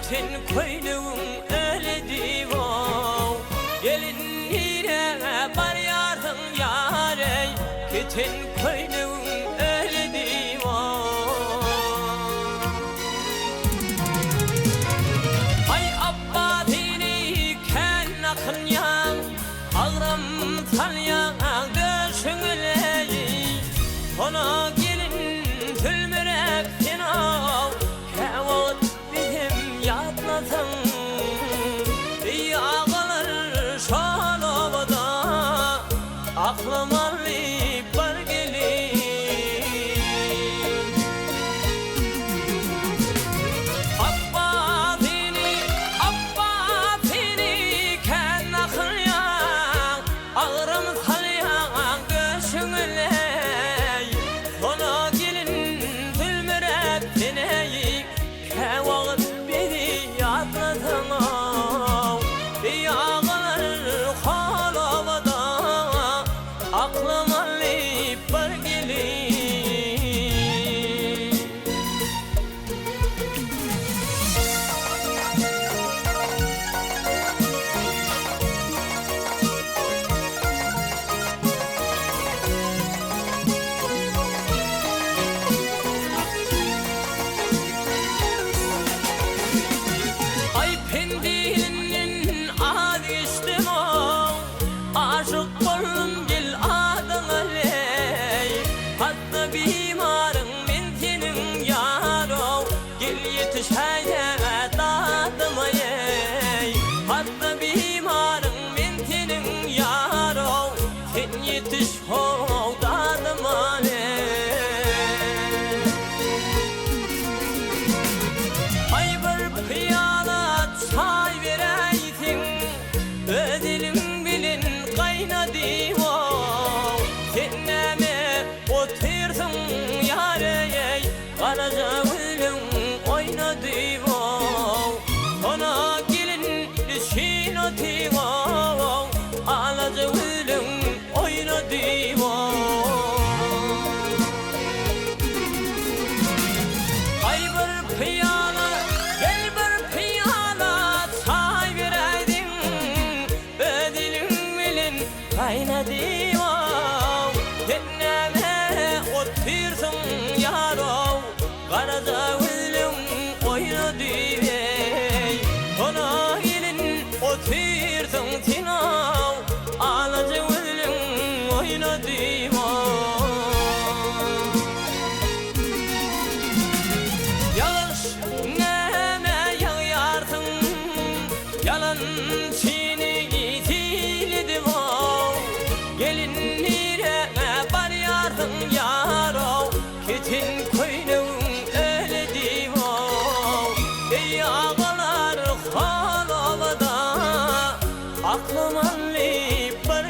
Ketin koynum öyle divan gelin yine bar yardın yare Ketin koynum öyle divan Ay abba dini ken akın yan Ağram talyan döşünüleyi Ona gelin tülmürek finav Kevat bizim yatlasın Yağılır şalavada Aklım arayıp var gelin Abba dini ken akın yan Ağrım salyan göğsünüley Ona gelin tülmürek dineyi Kevat beni yatlasın Yağılır halavada Aklım alıp var gelin Ay pendinin adı içtim o Aşık oldum gel adına ley Hatta bimarın ben senin yaro Gel yetiş hayat adıma yey Hatta bimarın ben senin yaro Sen yetiş hold adıma ley Ay bir piyala çay vereysin Ödülün bilin kaynadı o Sen neme otursun yarey Karaca gülün oynadı o Ona gelin işin atı o Alaca gülün oynadı o Ay bir piyala gel bir piyala çay vereydin Ödülün bilin kaynadı o Denneme otursun yaro Karaca gülün oynadı ey Ona gelin otursun tinav Alaca gülün oynadı o Yağış neme yağarsın Yalan çiğni itiledim o Gelin nire bar yardın yaro Ketin koynum öyle divan Ey ağalar halavada Aklım alıp var